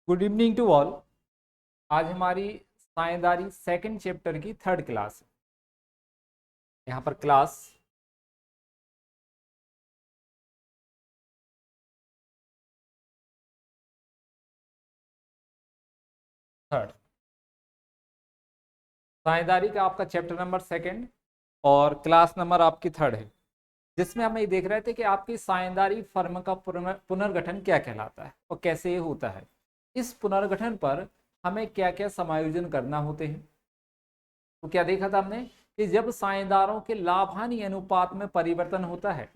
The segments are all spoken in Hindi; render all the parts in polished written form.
Good evening to all. आज हमारी साझेदारी सेकंड चैप्टर की थर्ड क्लास है। यहाँ पर क्लास थर्ड, साझेदारी का आपका चैप्टर नंबर सेकंड और क्लास नंबर आपकी थर्ड है, जिसमें हम ये देख रहे थे कि आपकी साझेदारी फर्म का पुनर्गठन क्या कहलाता है और कैसे ये होता है। इस पुनर्गठन पर हमें क्या क्या समायोजन करना होते हैं। तो क्या देखा था हमने कि जब साझेदारों के लाभ हानि अनुपात में परिवर्तन होता है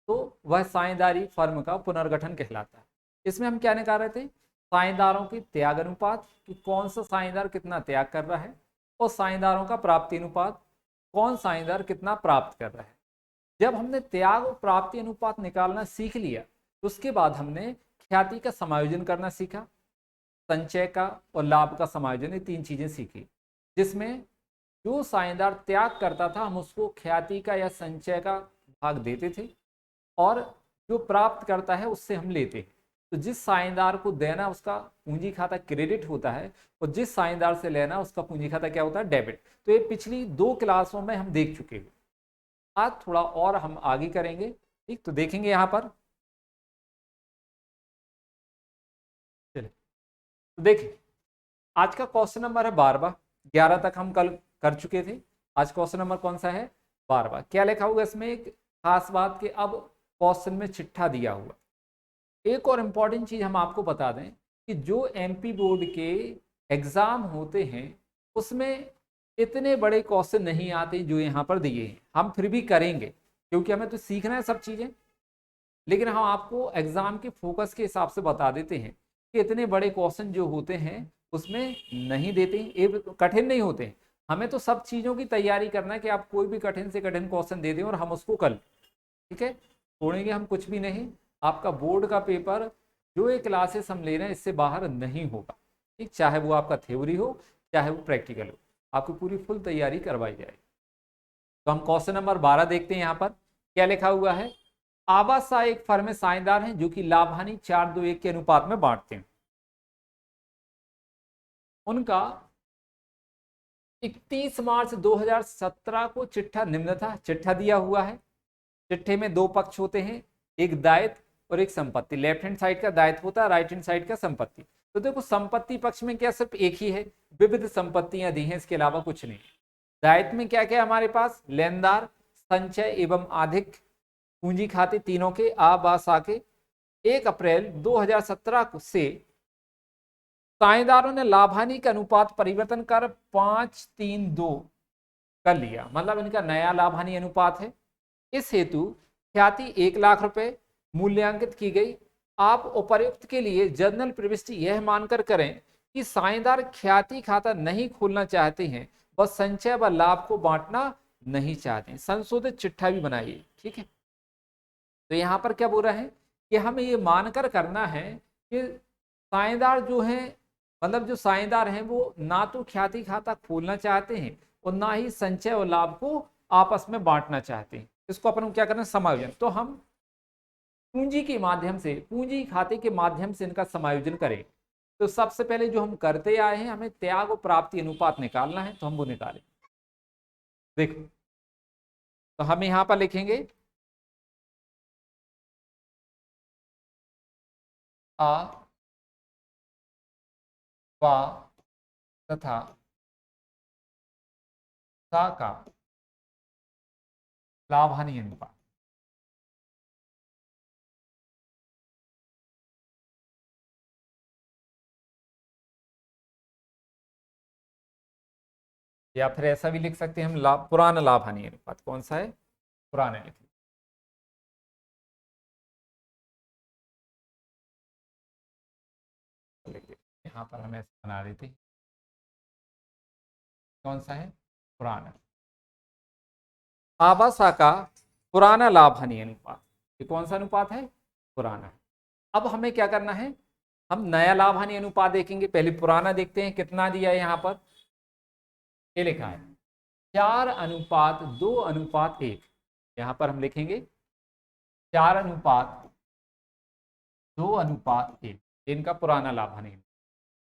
तो वह साझेदारी फर्म का पुनर्गठन कहलाता है। इसमें हम क्या निकाल रहे थे, साझेदारों की त्याग अनुपात कि कौन सा साझेदार कितना त्याग कर रहा है, और साझेदारों का प्राप्ति अनुपात कौन साझेदार कितना प्राप्त कर रहा है। जब हमने त्याग और प्राप्ति अनुपात निकालना सीख लिया तो उसके बाद हमने ख्याति का समायोजन करना सीखा, संचय का और लाभ का समायोजन, ये तीन चीजें सीखी। जिसमें जो साझेदार त्याग करता था हम उसको ख्याति का या संचय का भाग देते थे, और जो प्राप्त करता है उससे हम लेते हैं। तो जिस साझेदार को देना उसका पूंजी खाता क्रेडिट होता है, और जिस साझेदार से लेना उसका पूंजी खाता क्या होता है, डेबिट। तो ये पिछली दो क्लासों में हम देख चुके हैं। आज थोड़ा और हम आगे करेंगे। ठीक, तो देखेंगे यहाँ पर। चलिए तो देखिए, आज का क्वेश्चन नंबर है 12। 11 तक हम कल कर चुके थे। आज क्वेश्चन नंबर कौन सा है, 12। क्या लिखा हुआ इसमें, एक खास बात कि अब क्वेश्चन में चिट्ठा दिया हुआ। एक और इम्पॉर्टेंट चीज हम आपको बता दें कि जो एमपी बोर्ड के एग्जाम होते हैं उसमें इतने बड़े क्वेश्चन नहीं आते जो यहाँ पर दिए हैं। हम फिर भी करेंगे क्योंकि हमें तो सीखना है सब चीजें, लेकिन हम आपको एग्जाम के फोकस के हिसाब से बता देते हैं कि इतने बड़े क्वेश्चन जो होते हैं उसमें नहीं देते हैं। ये कठिन नहीं होते हैं। हमें तो सब चीजों की तैयारी करना है कि आप कोई भी कठिन से कठिन क्वेश्चन दे दें और हम उसको कर लें। ठीक है, छोड़ेंगे हम कुछ भी नहीं। आपका बोर्ड का पेपर जो ये क्लासेस हम ले रहे हैं इससे बाहर नहीं होगा। ठीक, चाहे वो आपका थ्योरी हो चाहे वो प्रैक्टिकल हो, आपकी पूरी फुल तैयारी करवाई जाएगी। तो हम क्वेश्चन नंबर 12 देखते हैं। यहाँ पर क्या लिखा हुआ है, आवासा एक फर्म में साझेदार हैं जो कि लाभ हानि 4-2-1 के अनुपात में बांटते हैं। उनका 31 मार्च 2017 को चिट्ठा निम्न था। चिट्ठा दिया हुआ है। चिट्ठे में दो पक्ष होते हैं, एक दायित्व और एक संपत्ति। लेफ्ट हैंड साइड का दायित्व होता है, राइट हैंड साइड का संपत्ति। तो देखो संपत्ति पक्ष में क्या सिर्फ एक ही है, विविध संपत्तियां दी हैं, इसके अलावा कुछ नहीं। दायित्व में क्या क्या हमारे पास, लेनदार, संचय एवं अधिक पूंजी खाते तीनों के आबासा के 1 अप्रैल 2017 से साझेदारों ने लाभ हानि का अनुपात परिवर्तन कर 5-3-2 कर लिया। मतलब इनका नया लाभ हानि अनुपात है। इस हेतु ख्याति 1 लाख रुपए मूल्यांकित की गई। आप उपर्युक्त के लिए जर्नल प्रविष्टि यह मानकर करें कि साझेदार ख्याति खाता नहीं खोलना चाहते हैं, बस संचय व लाभ को बांटना नहीं चाहते हैं। संशोधित चिट्ठा भी बनाइए। ठीक है, तो यहां पर क्या बोल रहा है कि हमें ये मानकर करना है कि साझेदार जो है, मतलब जो साझेदार हैं वो ना तो ख्याति खाता खोलना चाहते हैं और ना ही संचय और लाभ को आपस में बांटना चाहते हैं। इसको अपन को क्या करना है, समायोजन। तो हम पूंजी के माध्यम से, पूंजी खाते के माध्यम से इनका समायोजन करें। तो सबसे पहले जो हम करते आए हैं, हमें त्याग और प्राप्ति अनुपात निकालना है, तो हम वो निकालें। देखो, तो हम यहां पर लिखेंगे आ वा तथा सा का लाभ हानि अनुपात। या फिर ऐसा भी लिख सकते हैं हम, लाभ, पुराना लाभ हानि अनुपात। कौन सा है, पुराना लिख लीजिए। यहाँ पर हम ऐसे बना रहे थे, कौन सा है, पुराना। आवासा का पुराना लाभ हानि अनुपात, ये कौन सा अनुपात है, पुराना है। अब हमें क्या करना है, हम नया लाभ हानि अनुपात देखेंगे। पहले पुराना देखते हैं कितना दिया है। यहाँ पर ये लिखा है 4:2:1। यहाँ पर हम लिखेंगे 4:2:1, इनका पुराना लाभ हानि।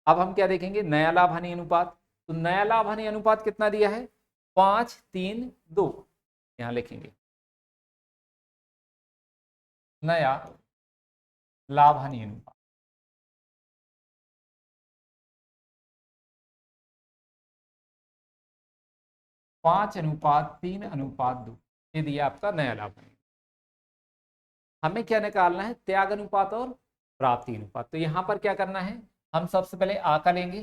अब हम क्या देखेंगे, नया लाभ हानि अनुपात। तो नया लाभ हानि अनुपात कितना दिया है, 5:3:2। यहां लिखेंगे नया लाभ हानि अनुपात 5:3:2, ये दिया आपका नया लाभ हानि। हमें क्या निकालना है, त्याग अनुपात और प्राप्ति अनुपात। तो यहां पर क्या करना है, हम सबसे पहले आ का लेंगे।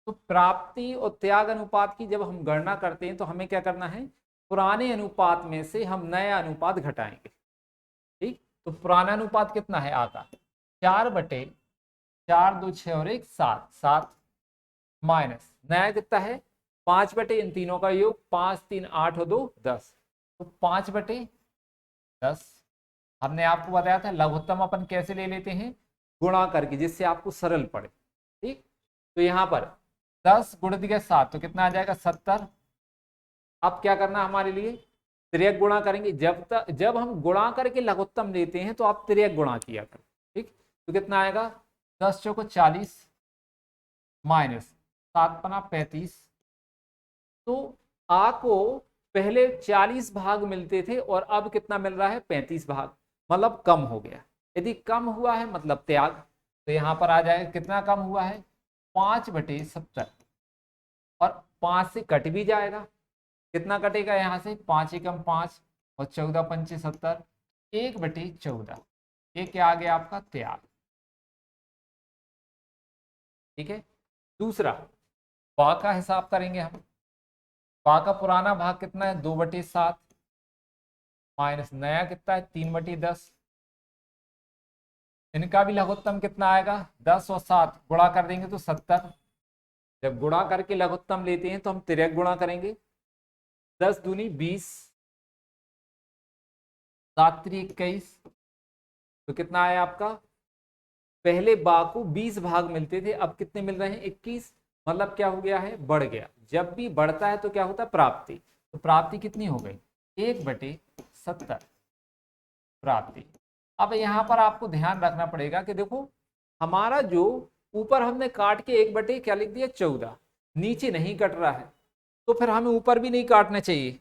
तो प्राप्ति और त्याग अनुपात की जब हम गणना करते हैं तो हमें क्या करना है, पुराने अनुपात में से हम नया अनुपात घटाएंगे। ठीक, तो पुराना अनुपात कितना है आ का, 4/4, 2 6 और 1 7, 7 माइनस नया कितना है, 5/, इन तीनों का योग 5 3 8 और 2 10, तो 5/10। हमने आपको बताया था लघुत्तम अपन कैसे ले लेते हैं, गुणा करके, जिससे आपको सरल पड़े। ठीक, तो यहां पर 10 गुण दिया 7, तो कितना आ जाएगा 70। अब क्या करना हमारे लिए, तिर्यक गुणा करेंगे। जब हम गुणा करके लघुत्तम लेते हैं तो आप तिर्यक गुणा किया करो। ठीक, तो कितना आएगा, 10 चौको 40 माइनस 7 पना 35। तो आ को पहले 40 भाग मिलते थे और अब कितना मिल रहा है, 35 भाग, मतलब कम हो गया। यदि कम हुआ है मतलब त्याग। तो यहां पर आ जाएगा कितना कम हुआ है, 5/70। और 5 से कट भी जाएगा, कितना कटेगा यहां से, 5 एकम 5 और 14 पंचे 70, 1/14। ये क्या आ गया आपका त्याग। ठीक है, दूसरा बा का हिसाब करेंगे हम। बा का पुराना भाग कितना है, 2/7 माइनस नया कितना है, 3/10। इनका भी लघुत्तम कितना आएगा, 10 और 7 गुणा कर देंगे तो 70। जब गुणा करके लघुत्तम लेते हैं तो हम तिर्यक गुणा करेंगे। 10 दूनी 20, 7 3 21, तो कितना आया आपका, पहले बा को 20 भाग मिलते थे, अब कितने मिल रहे हैं, 21। मतलब क्या हो गया है, बढ़ गया। जब भी बढ़ता है तो क्या होता है, प्राप्ति। तो प्राप्ति कितनी हो गई, 1/70 प्राप्ति। अब यहाँ पर आपको ध्यान रखना पड़ेगा कि देखो, हमारा जो ऊपर हमने काट के 1/ क्या लिख दिया, 14, नीचे नहीं कट रहा है, तो फिर हमें ऊपर भी नहीं काटना चाहिए,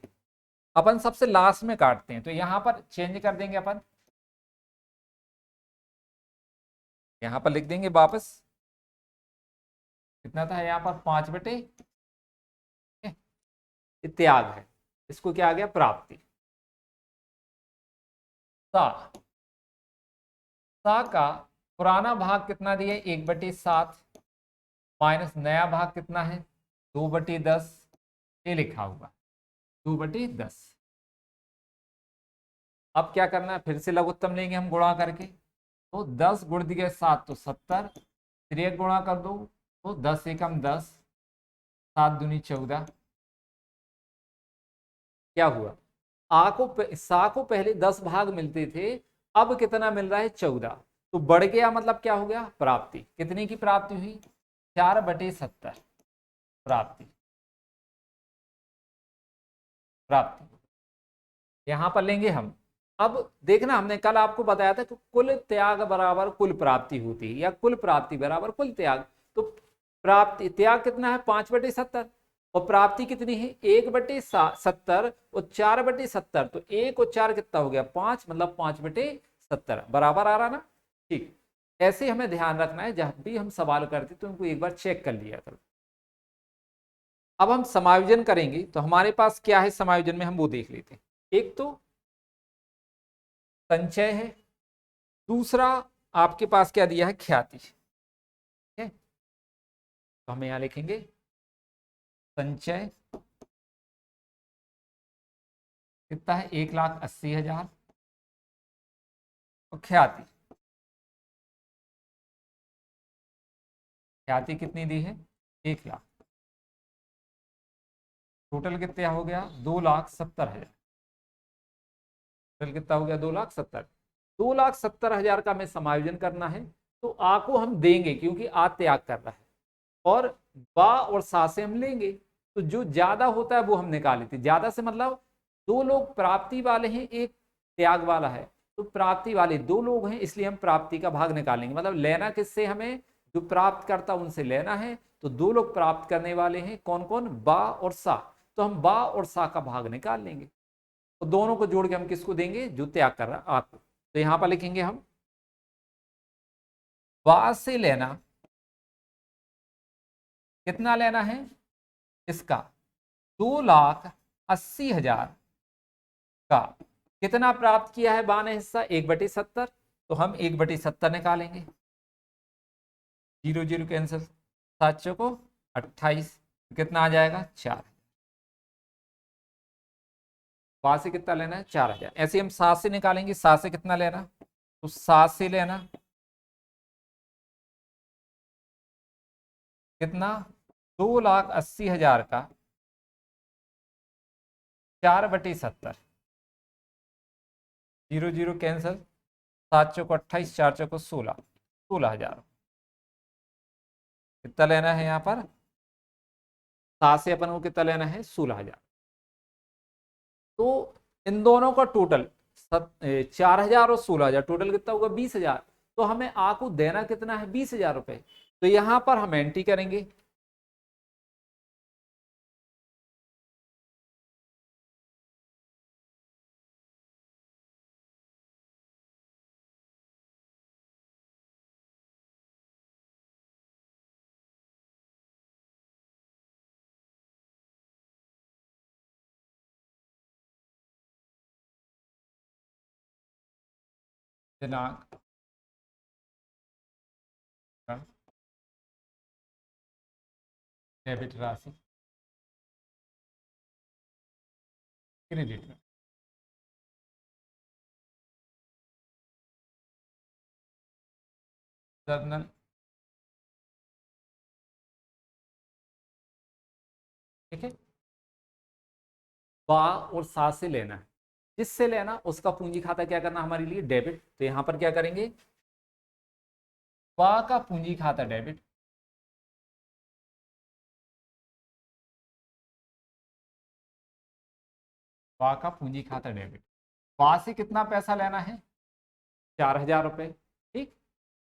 अपन सबसे लास्ट में काटते हैं। तो यहाँ पर चेंज कर देंगे अपन, यहाँ पर लिख देंगे वापस, कितना था यहाँ पर, 5/, त्याग है, इसको क्या आ गया, प्राप्ति। सा सा का पुराना भाग कितना दिया, 1/7 माइनस नया भाग कितना है, 2/10, ये लिखा हुआ 2/10। अब क्या करना है, फिर से लघुत्तम लेंगे हम गुणा करके। तो 10 गुण दिए 7 तो 70, तिर्यक गुणा कर दो तो 10 एकम 10, 7 दूनी 14। क्या हुआ, सा को पहले 10 भाग मिलते थे, अब कितना मिल रहा है, 14। तो बढ़ गया, मतलब क्या हो गया, प्राप्ति। कितने की प्राप्ति हुई, 4/70 प्राप्ति। प्राप्ति यहां पर लेंगे हम। अब देखना, हमने कल आपको बताया था कि कुल त्याग बराबर कुल प्राप्ति होती है, या कुल प्राप्ति बराबर कुल त्याग। तो प्राप्ति त्याग कितना है, 5/70, और प्राप्ति कितनी है, 1/70 और 4/70। तो 1 और 4 कितना हो गया, 5, मतलब 5/70 बराबर आ रहा ना। ठीक, ऐसे हमें ध्यान रखना है, जब भी हम सवाल करते तो उनको एक बार चेक कर लिया करो। अब हम समायोजन करेंगे, तो हमारे पास क्या है समायोजन में, हम वो देख लेते हैं। एक तो संचय है, दूसरा आपके पास क्या दिया है, ख्याति। ठीक है, तो हम यहां लिखेंगे संचय कितना है, 1,80,000, और ख्याति, ख्याति कितनी दी है, 1,00,000। टोटल कितना हो गया, 2,70,000। टोटल कितना हो गया, 2,70,000। 2,70,000 का हमें समायोजन करना है। तो आ को हम देंगे क्योंकि आ त्याग कर रहा है, और बा और सा से हम लेंगे। तो जो ज्यादा होता है वो हम निकाल लेते हैं। ज्यादा से मतलब 2 लोग प्राप्ति वाले हैं, एक त्याग वाला है। तो प्राप्ति वाले 2 लोग हैं, इसलिए हम प्राप्ति का भाग निकालेंगे। मतलब लेना किससे हमें, जो प्राप्त करता उनसे लेना है। तो दो लोग प्राप्त करने वाले हैं, कौन कौन, बा और सा। तो हम बा और सा का भाग निकाल लेंगे, तो दोनों को जोड़ के हम किसको देंगे, जो त्याग कर रहा आपको। तो यहां पर लिखेंगे हम बा से लेना, कितना लेना है इसका, 2,80,000 का कितना प्राप्त किया है बा ने हिस्सा, 1/70। तो हम 1/70 निकालेंगे, 0 0 कैंसिल, 7 चौको 28, कितना आ जाएगा 4। बा से कितना लेना है 4,000। ऐसे हम 7 से निकालेंगे, 7 से कितना लेना, तो 7 से लेना कितना, 2,80,000 का 4/70, 0 0 कैंसिल, 7 चौको 28, 4 चौको 16,000। कितना लेना है यहाँ पर, 7 से अपन को कितना लेना है 16,000। तो इन दोनों का टोटल 4,000 और 16,000, टोटल कितना होगा 20,000। तो हमें आ को देना कितना है 20,000 रुपए। तो यहां पर हम एंट्री करेंगे, दिनांक डेबिट राशि क्रेडिट में, जर्नल ठीक है। बा और सा से लेना है, जिससे लेना उसका पूंजी खाता क्या करना हमारे लिए डेबिट। तो यहां पर क्या करेंगे, बा का पूंजी खाता डेबिट, बा का पूंजी खाता डेबिट। बा से कितना पैसा लेना है 4,000 रुपए, ठीक।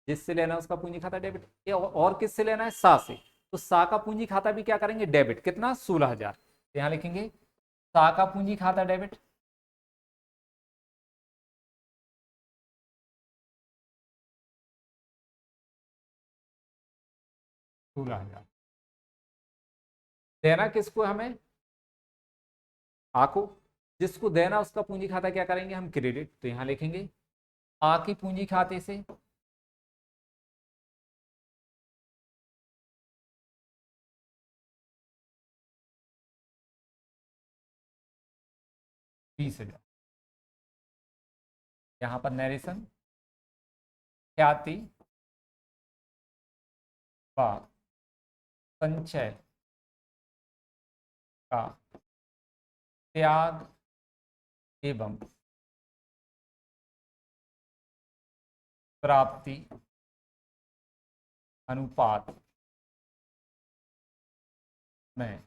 जिससे लेना है उसका पूंजी खाता डेबिट। ये और किससे लेना है, सा से। तो सा का पूंजी खाता भी क्या करेंगे डेबिट, कितना 16,000। तो यहां लिखेंगे सा का पूंजी खाता डेबिट, 16,000। देना किसको हमें, आ को। जिसको देना उसका पूंजी खाता क्या करेंगे हम क्रेडिट। तो यहां लिखेंगे आ की पूंजी खाते से 20,000। यहां पर नरेशन ख्याति व संचय का त्याग एवं प्राप्ति अनुपात में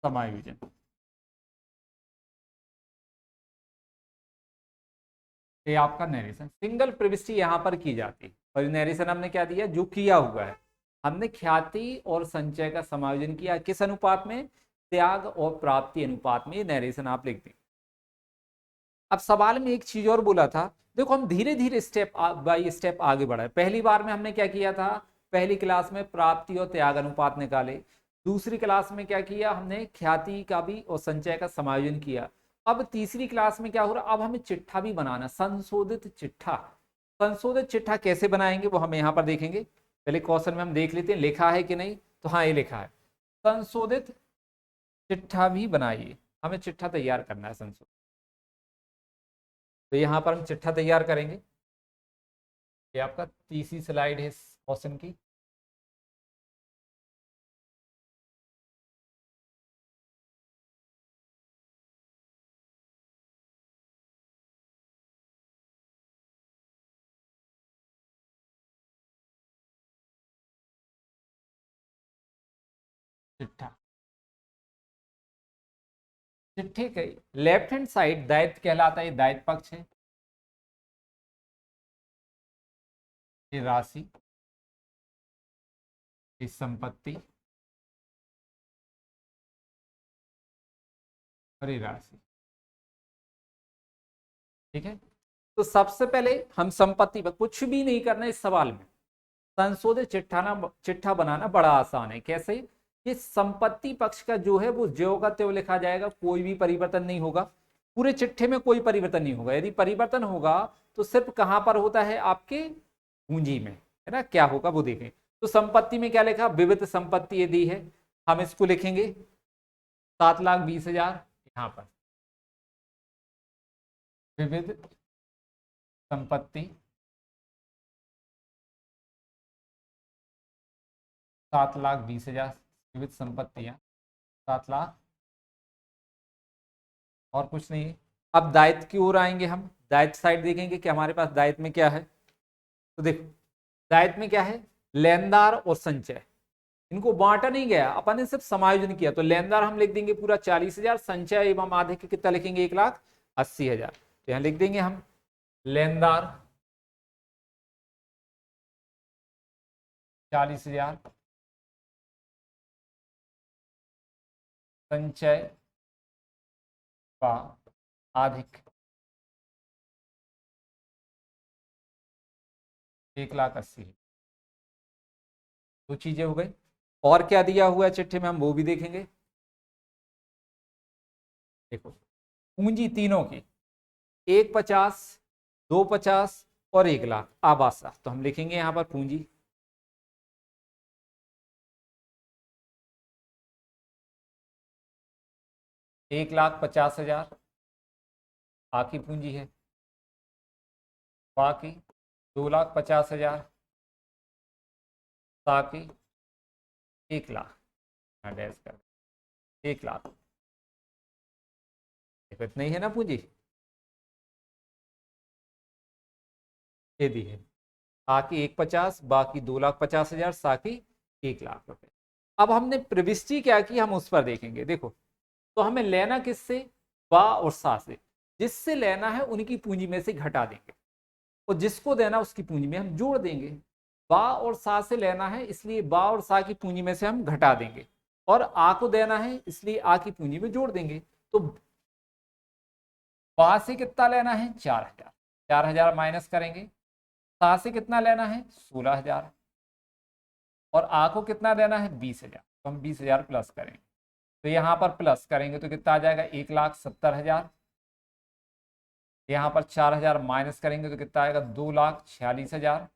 समायोजन। ये आपका नरेशन, सिंगल प्रविष्टि यहां पर की जाती है। और नरेशन हमने क्या दिया, जो किया हुआ है, हमने ख्याति और संचय का समायोजन किया किस अनुपात में, त्याग और प्राप्ति अनुपात में। ये नरेशन आप लिख दें। अब सवाल में एक चीज और बोला था, देखो हम धीरे धीरे स्टेप बाय स्टेप आगे बढ़े। पहली बार में हमने क्या किया था, पहली क्लास में प्राप्ति और त्याग अनुपात निकाले। दूसरी क्लास में क्या किया हमने, ख्याति का भी और संचय का समायोजन किया। अब तीसरी क्लास में क्या हो रहा, अब हमें चिट्ठा भी बनाना, संशोधित चिट्ठा। संशोधित चिट्ठा कैसे बनाएंगे वो हम यहाँ पर देखेंगे। पहले क्वेश्चन में हम देख लेते हैं लिखा है कि नहीं। तो हाँ ये लिखा है, संशोधित चिट्ठा भी बनाइए। हमें चिट्ठा तैयार करना है संशोधित। तो यहाँ पर हम चिट्ठा तैयार करेंगे। ये आपका तीसरी स्लाइड है इस क्वेश्चन की। चिट्ठा, चिट्ठे के लेफ्ट हैंड साइड दायित्व कहलाता है, दायित्व पक्ष है। ये राशि इस संपत्ति परिराशि। ठीक है, तो सबसे पहले हम संपत्ति पर कुछ भी नहीं करना इस सवाल में। संशोधित चिट्ठा बनाना बड़ा आसान है। कैसे? ये संपत्ति पक्ष का जो है वो ज्यों का त्यों लिखा जाएगा, कोई भी परिवर्तन नहीं होगा। पूरे चिट्ठे में कोई परिवर्तन नहीं होगा। यदि परिवर्तन होगा तो सिर्फ कहां पर होता है? आपके पूंजी में, है ना। क्या होगा वो देखें। तो संपत्ति में क्या लिखा? विविध संपत्ति ये दी है, हम इसको लिखेंगे 7,20,000। यहां पर विविध संपत्ति 7,20,000 विविध संपत्तियां 7,00,000 और कुछ नहीं। अब दायित्व की ओर आएंगे, हम दायित्व साइड देखेंगे कि हमारे पास दायित्व में क्या है। तो देखो दायित्व में क्या है? लेनदार और संचय, इनको बांटा नहीं गया, अपन ने सिर्फ समायोजन किया। तो लेनदार हम लिख देंगे पूरा 40,000, संचय एवं आधे के कितना लिखेंगे? 1,80,000। तो यहां लिख देंगे हम लेनदार 40,000, संचय व अधिक 1,80,000। दो चीजें हो गई। और क्या दिया हुआ है चिट्ठी में, हम वो भी देखेंगे। देखो पूंजी तीनों की 1,50,000, 2,50,000 और 1,00,000 आबासा। तो हम लिखेंगे यहां पर पूंजी 1,50,000 आकी पूंजी है, बाकी 2,50,000 ताकि 1,00,000 डैश कर 1,00,000। इतना ही है ना पूंजी, ये दी है। आकी 1,50,000, बाकी 2,50,000, साकी 1,00,000 रुपए। अब हमने प्रविष्टि क्या की, हम उस पर देखेंगे। देखो तो हमें लेना किससे? बा और सा से। जिससे लेना है उनकी पूंजी में से घटा देंगे, और जिसको देना उसकी पूंजी में हम जोड़ देंगे। बा और सा से लेना है, इसलिए बा और सा की पूंजी में से हम घटा देंगे, और आ को देना है इसलिए आ की पूंजी में जोड़ देंगे। तो बा से कितना लेना है? 4,000, 4,000 माइनस करेंगे। सा से कितना लेना है? 16,000, और आ को कितना देना है? 20,000। तो हम 20,000 प्लस करेंगे। तो यहां पर प्लस करेंगे तो कितना आ जाएगा? 1,70,000। यहां पर 4,000 माइनस करेंगे तो कितना आएगा? 2,46,000।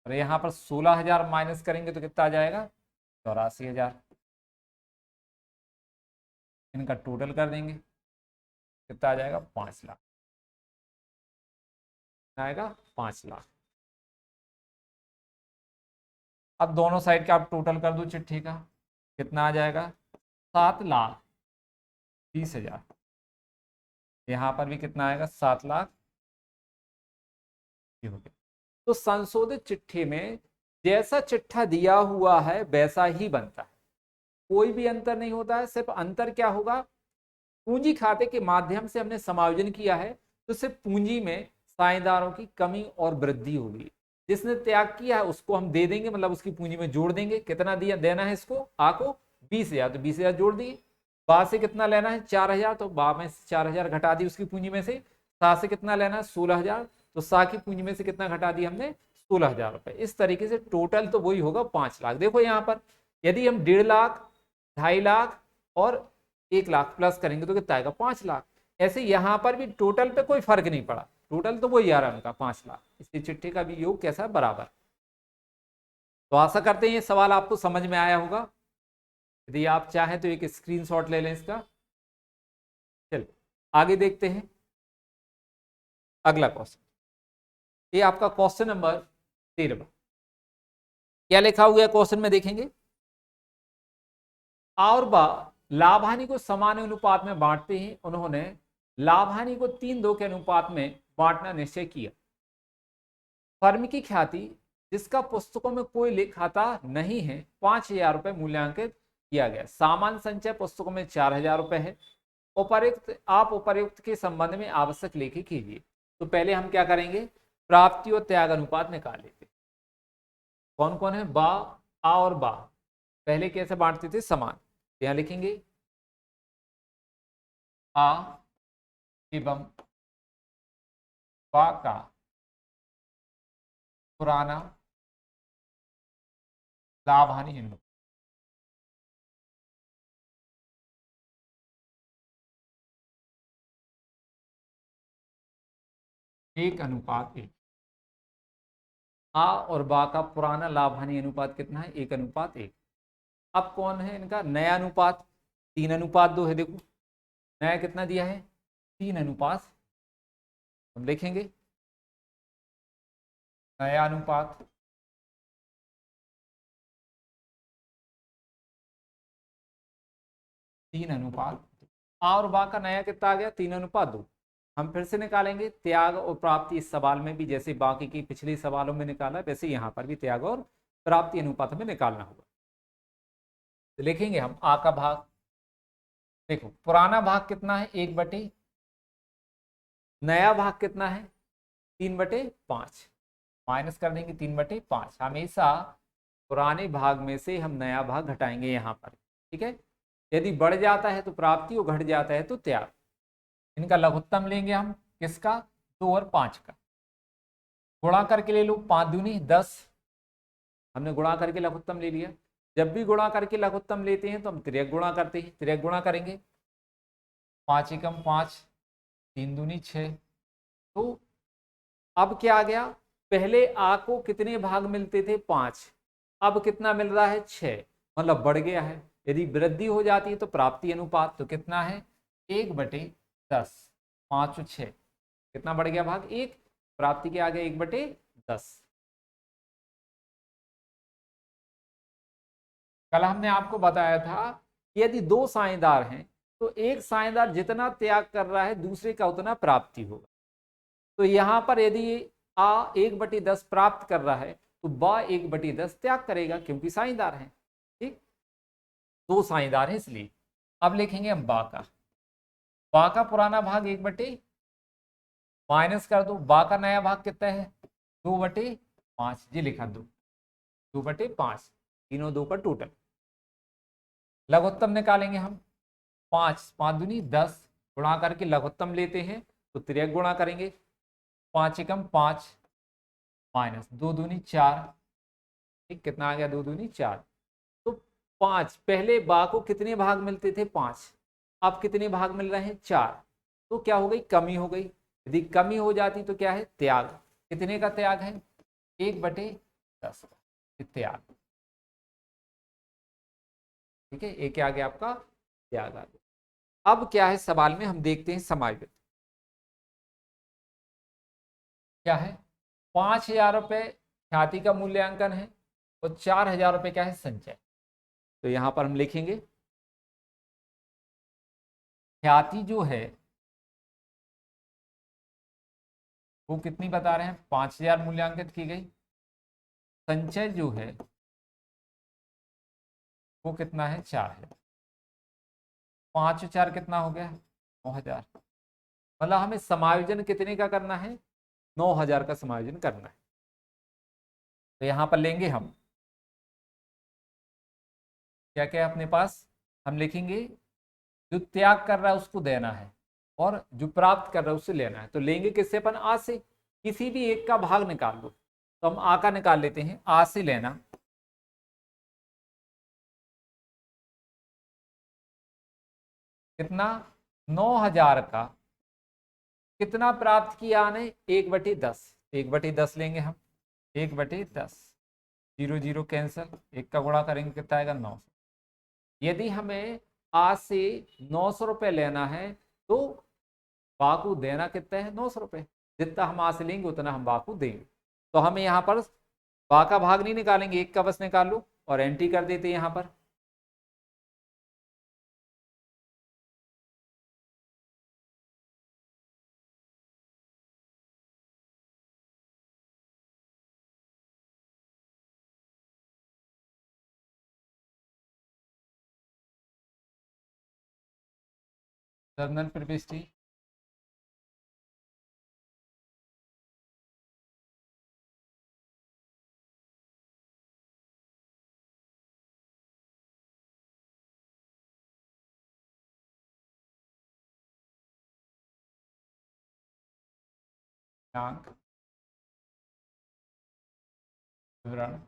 और यहां पर 16,000 माइनस करेंगे तो कितना आ जाएगा? 84,000। इनका टोटल कर देंगे, कितना आ जाएगा? 5,00,000 आएगा, 5,00,000। अब दोनों साइड का आप टोटल कर दो चिट्ठी का, कितना आ जाएगा? 7,20,000। यहां पर भी कितना आएगा? 7,00,000। हो गया। तो संशोधित चिट्ठी में जैसा चिट्ठा दिया हुआ है वैसा ही बनता है, कोई भी अंतर नहीं होता है। सिर्फ अंतर क्या होगा? पूंजी खाते के माध्यम से हमने समायोजन किया है, तो सिर्फ पूंजी में साझेदारों की कमी और वृद्धि होगी। जिसने त्याग किया है उसको हम दे देंगे, मतलब उसकी पूंजी में जोड़ देंगे। कितना दिया देना है इसको? आ को 20,000, तो 20,000 जोड़ दिए। बा से कितना लेना है? 4,000, तो बा में 4,000 घटा दी उसकी पूंजी में से। सा से कितना लेना है? 16,000, तो सा की पूंजी में से कितना घटा दी हमने? 16,000 रुपए। इस तरीके से टोटल तो वही होगा 5,00,000। देखो यहाँ पर यदि हम 1,50,000, 2,50,000 और 1,00,000 प्लस करेंगे तो कितना आएगा? 5,00,000। ऐसे यहां पर भी टोटल पे कोई फर्क नहीं पड़ा, टोटल तो वही आ रहा है उनका 5,00,000। इसलिए चिट्ठी का भी योग कैसा है? बराबर। तो आशा करते हैं ये सवाल आपको समझ में आया होगा। यदि आप चाहें तो एक स्क्रीनशॉट ले लें इसका। चलो आगे देखते हैं अगला क्वेश्चन। ये आपका क्वेश्चन नंबर 13। क्या लिखा हुआ है क्वेश्चन में देखेंगे। और बा लाभ हानि को समान अनुपात में बांटते ही उन्होंने लाभ हानि को 3-2 के अनुपात में बांटना निश्चय किया। फर्म की ख्याति जिसका पुस्तकों में कोई खाता नहीं है 5,000 रुपए मूल्यांकित किया गया। सामान्य संचय पुस्तकों में 4,000 रुपए है। उपर्युक्त के संबंध में आवश्यक लेखी कीजिए। तो पहले हम क्या करेंगे? प्राप्ति और त्याग अनुपात निकाल लेते। कौन कौन है? बा, आ और बा। पहले कैसे बांटते थे? समान। यहाँ लिखेंगे आ एवं बा का पुराना लाभ हानि अनुपात 1:1। आ और बा का पुराना लाभ हानि अनुपात कितना है? 1:1। अब कौन है इनका नया अनुपात? 3:2 है। देखो नया कितना दिया है? 3:। हम लिखेंगे नया अनुपात 3:। आ और बा का नया कितना आ गया? 3:2। हम फिर से निकालेंगे त्याग और प्राप्ति। इस सवाल में भी जैसे बाकी की पिछले सवालों में निकाला, वैसे यहाँ पर भी त्याग और प्राप्ति अनुपात हमें निकालना होगा। तो लिखेंगे हम आ का भाग। देखो पुराना भाग कितना है? 1/। नया भाग कितना है? 3/5। माइनस कर देंगे 3/5। हमेशा पुराने भाग में से हम नया भाग घटाएंगे यहाँ पर। ठीक है, यदि बढ़ जाता है तो प्राप्ति और घट जाता है तो त्याग। इनका लघुत्तम लेंगे हम। किसका? 2 और 5 का। गुणा करके ले लो, 5 दूनी 10। हमने गुणा करके लघुत्तम ले लिया। जब भी गुणा करके लघुत्तम लेते हैं तो हम तिर्यक गुणा करते हैं। तिर्यक गुणा करेंगे 5 एकम 5, 3 दूनी 6। तो अब क्या आ गया? पहले आ को कितने भाग मिलते थे? 5। अब कितना मिल रहा है? 6। मतलब बढ़ गया है। यदि वृद्धि हो जाती है तो प्राप्ति अनुपात तो कितना है? 1/10। 5 और 6 कितना बढ़ गया भाग? 1। प्राप्ति के आगे 1/10। कल हमने आपको बताया था कि यदि दो साझेदार हैं तो एक साझेदार जितना त्याग कर रहा है दूसरे का उतना प्राप्ति होगा। तो यहां पर यदि आ 1/10 प्राप्त कर रहा है तो बा 1/10 त्याग करेगा, क्योंकि साझेदार है। ठीक, दो साझेदार है इसलिए। अब लिखेंगे हम बा का। बा का पुराना भाग 1/, माइनस कर दो बा का नया भाग कितना है? 2/5। जी लिखा 2/5। तीनों 2 का टोटल। लघुत्तम निकालेंगे हम। 5 5 दूनी 10। गुणा करके लघुत्तम लेते हैं तो तिर्यक गुणा करेंगे। 5 एकम 5 माइनस 2 दूनी 4। ठीक, कितना आ गया? 2 दूनी 4। तो 5, पहले बा को कितने भाग मिलते थे? 5। अब कितने भाग मिल रहे हैं? 4। तो क्या हो गई? कमी हो गई। यदि कमी हो जाती तो क्या है? त्याग। कितने का त्याग है? 1/10 का त्याग। ठीक है, एक क्या आ गया आपका? त्याग आ गया। अब क्या है सवाल में? हम देखते हैं समायोजित क्या है। 5,000 रुपये ख्याति का मूल्यांकन है और 4,000 रुपये क्या है? संचय। तो यहां पर हम लिखेंगे ख्याति जो है वो कितनी बता रहे हैं? 5,000 मूल्यांकित की गई। संचय जो है वो कितना है? 4,000। 5 और 4 कितना हो गया? 9,000। मतलब हमें समायोजन कितने का करना है? 9,000 का समायोजन करना है। तो यहां पर लेंगे हम क्या क्या है अपने पास? हम लिखेंगे जो त्याग कर रहा है उसको देना है और जो प्राप्त कर रहा है उससे लेना है। तो लेंगे किससे? अपन आ से। किसी भी एक का भाग निकाल लो। तो हम आ का निकाल लेते हैं। आ से लेना कितना? 9,000 का कितना प्राप्त किया आने? 1/10। 1/10 लेंगे हम। 1/10। 0 0 कैंसल। एक का गुणा करेंगे कितना आएगा? 900। यदि हमें आ से 900 रुपये लेना है तो बाकू देना कितना है? 900 रुपये। जितना हम आ से लेंगे उतना हम बाकू देंगे। तो हमें यहाँ पर बा का भाग नहीं निकालेंगे, एक का बस निकाल लो और एंट्री कर देते हैं यहाँ पर। जर्नल प्रविष्टि दिनांक विवरण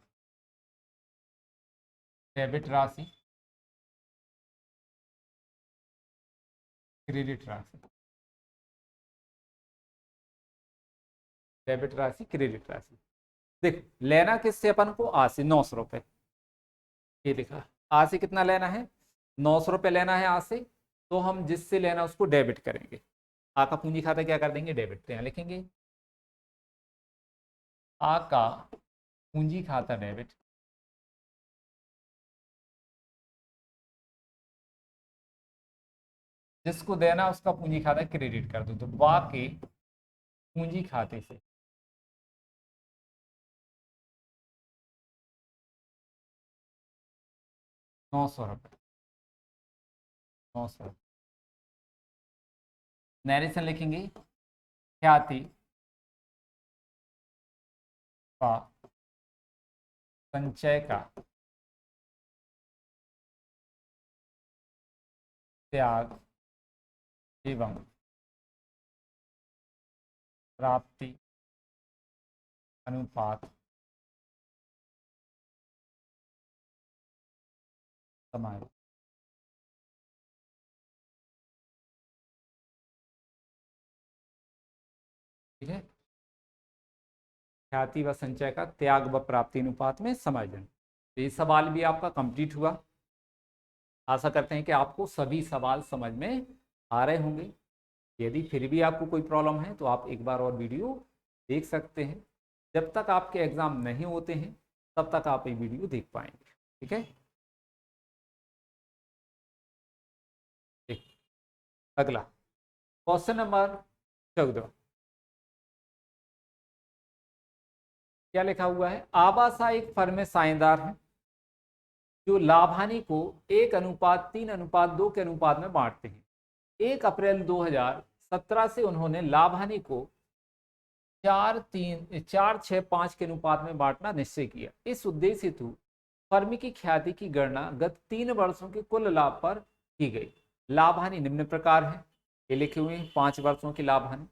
डेबिट राशि क्रेडिट राशि, डेबिट राशि क्रेडिट राशि। देख लेना किससे अपन को, आ से 900 रुपये, ये लिखा आ से कितना लेना है, 900 रुपये लेना है आ से, तो हम जिससे लेना उसको डेबिट करेंगे। आ का पूंजी खाता क्या कर देंगे, डेबिट। तो यहाँ लिखेंगे आ का पूंजी खाता डेबिट, जिसको देना उसका पूंजी खाता क्रेडिट कर दो। तो बा के पूंजी खाते से 900 रुपये, 900। नैरेशन लिखेंगे ख्याति का संचय का त्याग एवं प्राप्ति अनुपात समान। ठीक है, ख्याति व संचय का त्याग व प्राप्ति अनुपात में समायोजन। ये सवाल भी आपका कंप्लीट हुआ। आशा करते हैं कि आपको सभी सवाल समझ में आ रहे होंगे। यदि फिर भी आपको कोई प्रॉब्लम है तो आप एक बार और वीडियो देख सकते हैं। जब तक आपके एग्जाम नहीं होते हैं तब तक आप ये वीडियो देख पाएंगे। ठीक है, अगला क्वेश्चन नंबर 14, क्या लिखा हुआ है, आवासा एक फर्म में साझेदार है जो लाभ हानि को 1:3:2 के अनुपात में बांटते हैं। 1 अप्रैल 2017 से उन्होंने लाभ हानि को 4:3:4:6:5 के अनुपात में बांटना निश्चय किया। इस उद्देश्य हेतु फर्म की ख्याति की गणना गत 3 वर्षों के कुल लाभ पर की गई। लाभ हानि निम्न प्रकार है, ये लिखे हुए हैं 5 वर्षों की लाभ हानि।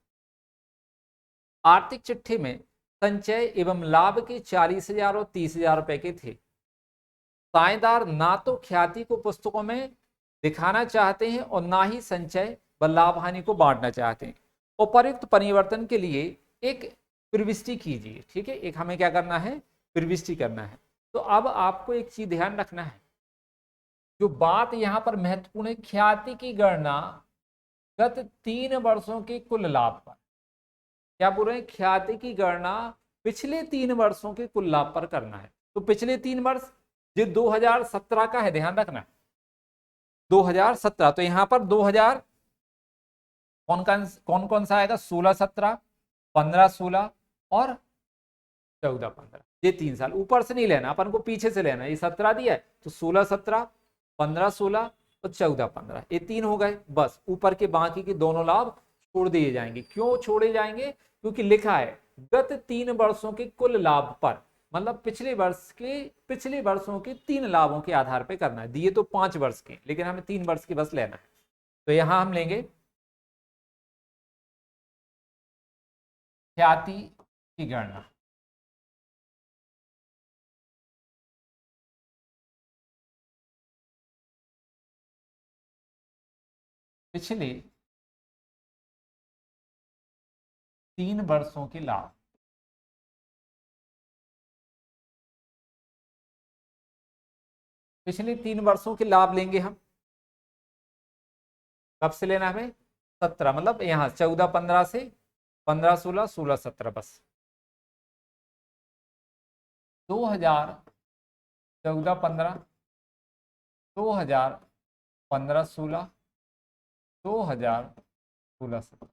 आर्थिक चिट्ठी में संचय एवं लाभ के 40,000 और 30,000 रुपए के थे। साझेदार ना तो ख्याति को पुस्तकों में दिखाना चाहते हैं और ना ही संचय व लाभ हानि को बांटना चाहते हैं। उपर्युक्त परिवर्तन के लिए एक प्रविष्टि कीजिए। ठीक है, एक हमें क्या करना है, प्रविष्टि करना है। तो अब आपको एक चीज ध्यान रखना है, जो बात यहां पर महत्वपूर्ण है, ख्याति की गणना गत 3 वर्षों के कुल लाभ पर, क्या बोल रहे हैं, ख्याति की गणना पिछले 3 वर्षों के कुल लाभ पर करना है। तो पिछले 3 वर्ष जो 2017 का है, ध्यान रखना 2017, तो यहां पर 2000 कौन कौन सा आएगा, 16-17, 15-16 और 14-15, ये 3 साल। ऊपर से नहीं लेना, अपन को पीछे से लेना। ये 17 दिया है तो 16-17, 15-16 और 14-15, ये 3 हो गए। बस ऊपर के बाकी के दोनों लाभ छोड़ दिए जाएंगे। क्यों छोड़े जाएंगे, क्योंकि लिखा है गत 3 वर्षों के कुल लाभ पर, मतलब पिछले वर्षों के 3 लाभों के आधार पर करना है। दिए तो 5 वर्ष के, लेकिन हमें 3 वर्ष के बस लेना है। तो यहां हम लेंगे ख्याति की गणना पिछले 3 वर्षों के लाभ, पिछले 3 वर्षों के लाभ लेंगे हम। कब से लेना हमें, 17, मतलब यहाँ 14-15 से 15-16, 16-17, बस 2014-15, 2015-16, 2016-17।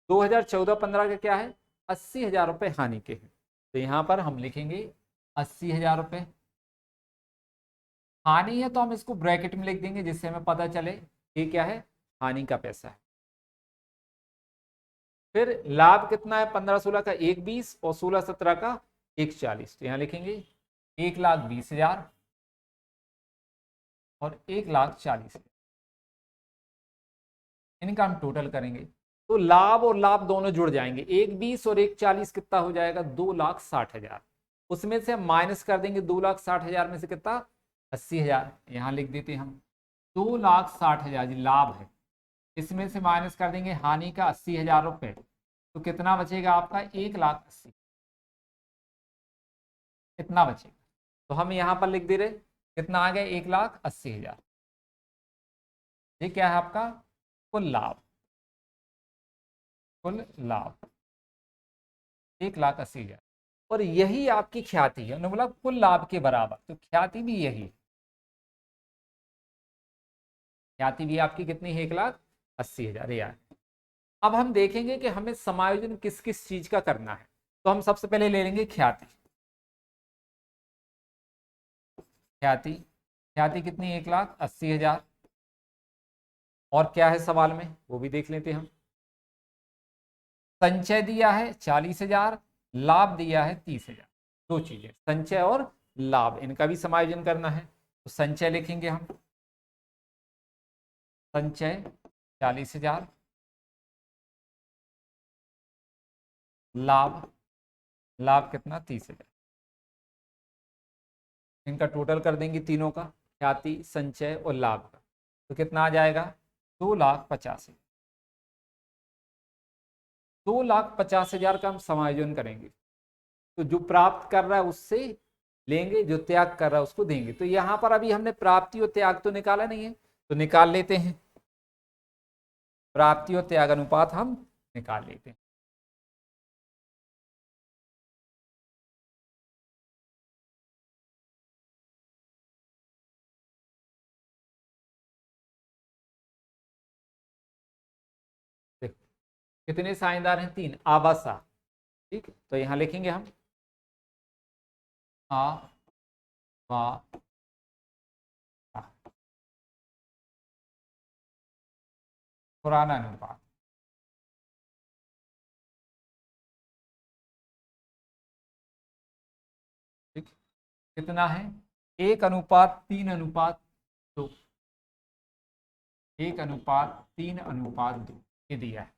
2014-15 का क्या है, 80,000 रुपये हानि के हैं। तो यहां पर हम लिखेंगे 80,000 रुपये हानि है, तो हम इसको ब्रैकेट में लिख देंगे जिससे हमें पता चले ये क्या है, हानि का पैसा है। फिर लाभ कितना है, 15-16 का 1,20 और 16-17 का 1,40। तो यहां लिखेंगे 1,20,000 और 1,40,000। इनका हम टोटल करेंगे तो लाभ और लाभ दोनों जुड़ जाएंगे, एक 20 और एक 40 कितना हो जाएगा 2,60,000। उसमें से हम माइनस कर देंगे 2,60,000 में से कितना 80,000, यहाँ लिख देते हैं हम 2,60,000 लाभ है, इसमें से माइनस कर देंगे हानि का 80,000 रुपये, तो कितना बचेगा आपका 1,80,000, कितना बचेगा। तो हम यहाँ पर लिख दे रहे कितना आ गया 1,80,000, ये क्या है आपका कुल लाभ, कुल लाभ 1,80,000। और यही आपकी ख्याति है, उन्होंने बोला कुल लाभ के बराबर, तो ख्याति भी यही है, ख्याति भी आपकी कितनी है 1,80,000 यार। अब हम देखेंगे कि हमें समायोजन किस किस चीज का करना है, तो हम सबसे पहले ले लेंगे ख्याति। ख्याति ख्याति कितनी 1,80,000, और क्या है सवाल में वो भी देख लेते हैं हम। संचय दिया है 40,000, लाभ दिया है 30,000, दो चीजें संचय और लाभ, इनका भी समायोजन करना है। तो संचय लिखेंगे हम, संचय 40,000, लाभ लाभ कितना 30,000, इनका टोटल कर देंगे तीनों का, ख्याति संचय और लाभ का, तो कितना आ जाएगा 2,50,000। 2,50,000 का हम समायोजन करेंगे, तो जो प्राप्त कर रहा है उससे लेंगे, जो त्याग कर रहा है उसको देंगे। तो यहां पर अभी हमने प्राप्ति और त्याग तो निकाला नहीं है, तो निकाल लेते हैं, प्राप्ति और त्याग अनुपात हम निकाल लेते हैं। देखो कितने साझेदार हैं 3, आवासा, ठीक, तो यहां लिखेंगे हम आ वा पुराना अनुपात, ठीक, कितना है 1:3:2, 1:3:2 ये दिया है,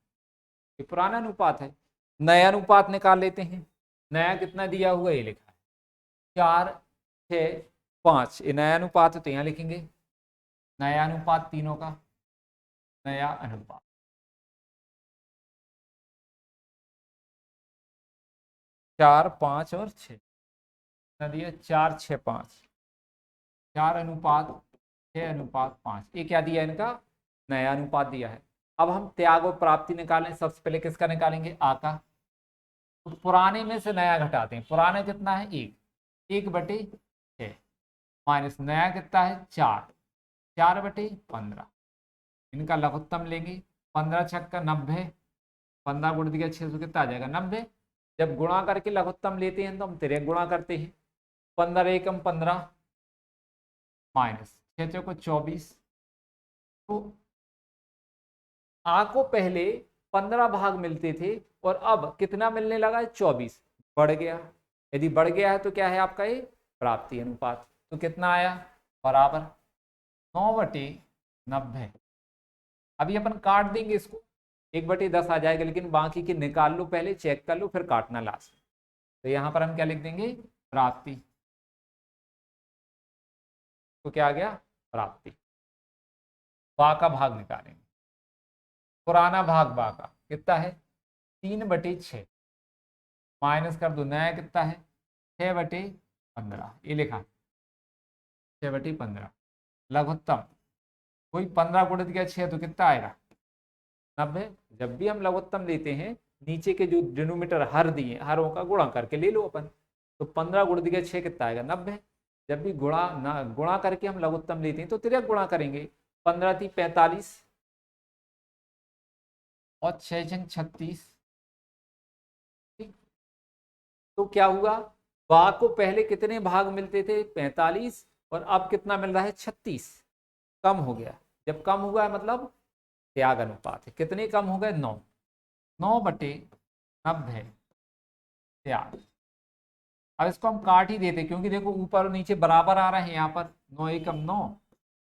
ये पुराना अनुपात है। नया अनुपात निकाल लेते हैं, नया कितना दिया हुआ ये लिखा है 4:6:5, ये नया अनुपात है, तो यहाँ लिखेंगे नया अनुपात तीनों का, नया अनुपात 4, 5 और 6, कितना दिया 4:6:5, 4:6:5, ये क्या दिया इनका नया अनुपात दिया है। अब हम त्याग और प्राप्ति निकालें, सबसे पहले किसका निकालेंगे आ का, तो पुराने में से नया घटाते हैं, पुराने कितना है 1/6 माइनस नया कितना है 4/15, इनका लघुत्तम लेंगे, 15×6=90, 15 गुण दिया 600 कितना आ जाएगा 90। जब गुणा करके लघुत्तम लेते हैं तो हम तिर्यक गुणा करते हैं, 15×1=15 माइनस 6×4=24, तो आ को पहले 15 भाग मिलते थे और अब कितना मिलने लगा है 24, बढ़ गया, यदि बढ़ गया है तो क्या है आपका ये प्राप्ति अनुपात, तो कितना आया बराबर 9/90। अभी अपन काट देंगे इसको, 1/10 आ जाएगा, लेकिन बाकी के निकाल लो पहले, चेक कर लो फिर काटना लास्ट में। तो यहाँ पर हम क्या लिख देंगे प्राप्ति, तो क्या आ गया प्राप्ति। बा का भाग निकालेंगे, पुराना भाग बा का कितना है 3/6 माइनस कर दो, नया कितना है 6/15, ये लिखा 6/15, लघुत्तम कोई 15 गुणित किया 6 तो कितना आएगा 90। जब भी हम लघुत्तम लेते हैं नीचे के जो डिनोमिनेटर हर दिए हरों का गुणा करके ले लो अपन, तो 15 गुणित किया 6 कितना आएगा 90। जब भी गुणा करके हम लघुत्तम लेते हैं तो तिर्यक गुणा करेंगे, 15×3=45 और 6×36, तो क्या हुआ बा को पहले कितने भाग मिलते थे 45 और अब कितना मिल रहा है 36, कम हो गया। जब कम हुआ है मतलब त्याग अनुपात है, कितने कम हो गए 9, 9/90 त्याग। अब इसको हम काट ही देते क्योंकि देखो ऊपर और नीचे बराबर आ रहे हैं, यहाँ पर 9×1=9,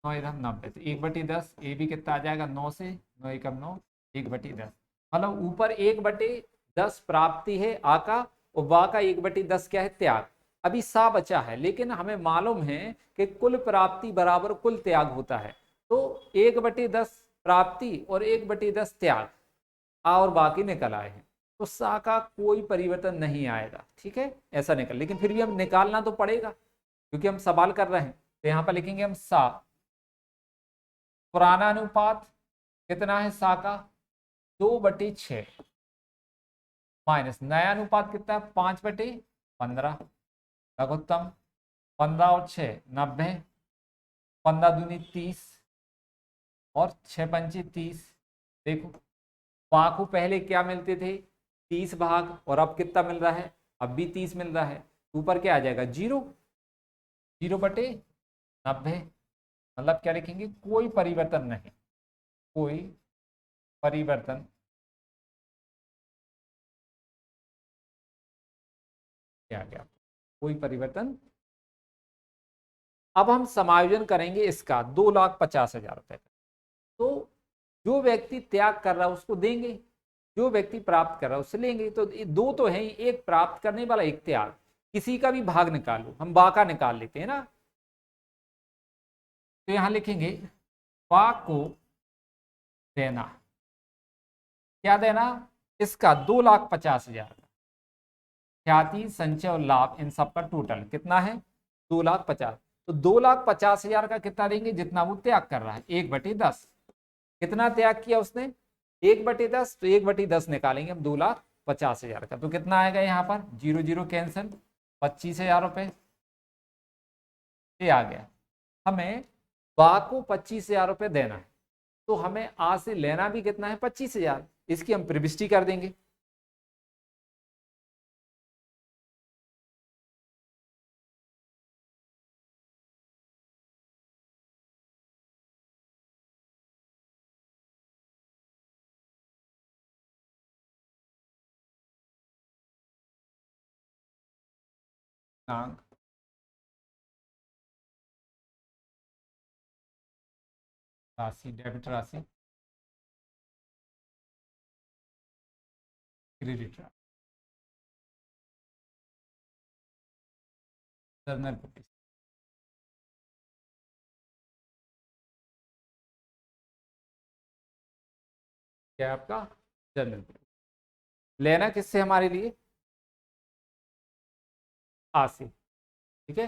9 इधर 90, तो 1/10, ए भी कितना आ जाएगा 9 से 9 एकम 9, 1/10, मतलब ऊपर 1/10 प्राप्ति है आ का, और बा का 1/10 क्या है त्याग। अभी सा बचा है, लेकिन हमें मालूम है कि कुल प्राप्ति बराबर कुल त्याग होता है, तो 1/10 प्राप्ति और 1/10 त्याग, आ और बाकी निकल आए हैं, तो सा का कोई परिवर्तन नहीं आएगा। ठीक है, ऐसा निकल, लेकिन फिर भी हम निकालना तो पड़ेगा क्योंकि हम सवाल कर रहे हैं। तो यहां पर लिखेंगे हम सा, पुराना अनुपात कितना है सा का 2/6, माइनस नया अनुपात कितना है 5/15, लघुत्तम 15 और 6 90, 15 दूनी 30 और 6 पंचे 30। देखो पा को पहले क्या मिलते थे 30 भाग, और अब कितना मिल रहा है, अब भी 30 मिल रहा है, ऊपर क्या आ जाएगा 0, 0/90, मतलब क्या लिखेंगे कोई परिवर्तन नहीं, कोई परिवर्तन क्या गया, कोई परिवर्तन। अब हम समायोजन करेंगे इसका 2,50,000 रुपए का, तो जो व्यक्ति त्याग कर रहा है उसको देंगे, जो व्यक्ति प्राप्त कर रहा है उससे लेंगे, तो ये दो तो है ही, एक प्राप्त करने वाला एक त्याग, किसी का भी भाग निकालो, हम बा का निकाल लेते हैं ना, तो यहां लिखेंगे बा को देना, क्या देना, इसका 2,50,000 का ख्याति संचय और लाभ इन सब का टोटल कितना है 2,50,000, तो 2,50,000 का कितना देंगे जितना वो त्याग कर रहा है 1/10, कितना त्याग किया उसने 1/10, तो 1/10 निकालेंगे हम 2,50,000 का, तो कितना आएगा यहाँ पर 0 0 कैंसिल 25,000 रुपए, ये आ गया। हमें बा को 25,000 रुपए देना है, तो हमें आ से लेना भी कितना है 25,000, इसकी हम प्रविष्टि कर देंगे। अंक राशि, डेबिट राशि, क्रेडिट राशि, जर्नल पब्लिश, क्या है आपका जर्नल पब्लिश। लेना किससे हमारे लिए आ से, ठीक है,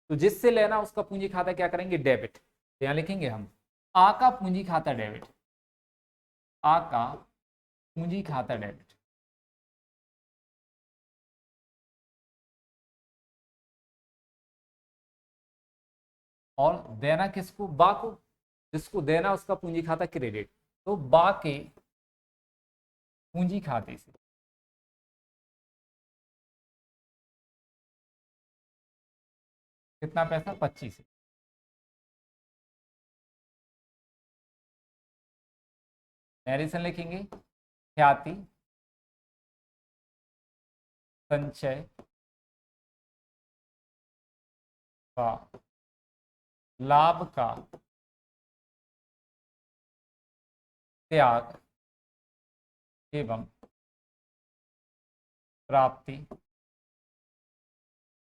तो जिससे लेना उसका पूंजी खाता क्या करेंगे डेबिट, तो यहां लिखेंगे हम आ का पूंजी खाता डेबिट, आ का पूंजी खाता डेबिट, और देना किसको बा को, जिसको देना उसका पूंजी खाता क्रेडिट, तो बा के पूंजी खाते से कितना पैसा 25, नरेशन लिखेंगे ख्याति संचय का लाभ का त्याग एवं प्राप्ति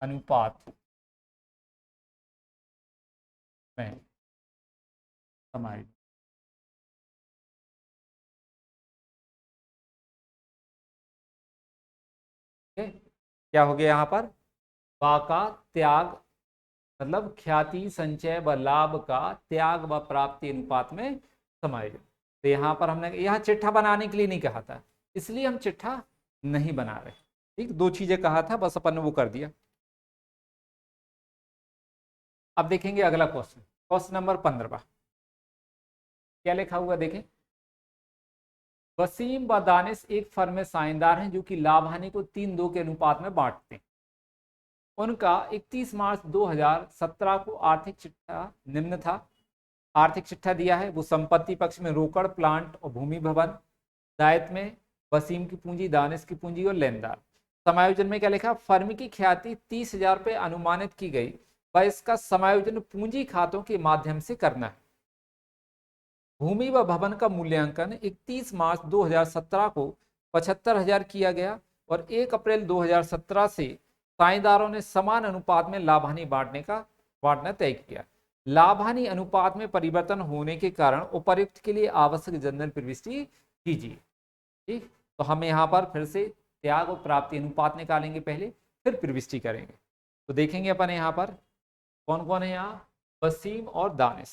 अनुपात में समाहित। क्या हो गया यहाँ पर बा का त्याग, मतलब ख्याति संचय व लाभ का त्याग व प्राप्ति अनुपात में समायोजन। तो यहाँ पर हमने यहाँ चिट्ठा बनाने के लिए नहीं कहा था, इसलिए हम चिट्ठा नहीं बना रहे। ठीक, दो चीजें कहा था बस अपन ने वो कर दिया। अब देखेंगे अगला क्वेश्चन, क्वेश्चन नंबर 15 क्या लिखा हुआ देखें। वसीम व दानिश एक फर्म में साझेदार हैं जो कि लाभ हानि को 3-2 के अनुपात में बांटते हैं। उनका 31 मार्च 2017 को आर्थिक चिट्ठा निम्न था। आर्थिक चिट्ठा दिया है, वो संपत्ति पक्ष में रोकड़, प्लांट और भूमि भवन, दायित्व में वसीम की पूंजी, दानिश की पूंजी और लेनदार। समायोजन में क्या लिखा, फर्म की ख्याति 30,000 रुपये अनुमानित की गई, व इसका समायोजन पूंजी खातों के माध्यम से करना है। भूमि व भवन का मूल्यांकन 31 मार्च 2017 को 75,000 किया गया और 1 अप्रैल 2017 से साझेदारों ने समान अनुपात में लाभानी बांटना तय किया। लाभानी अनुपात में परिवर्तन होने के कारण उपर्युक्त के लिए आवश्यक जनरल प्रविष्टि कीजिए। ठीक, तो हम यहाँ पर फिर से त्याग और प्राप्ति अनुपात निकालेंगे, पहले फिर प्रविष्टि करेंगे। तो देखेंगे अपन यहाँ पर कौन कौन है, यहाँ वसीम और दानिश।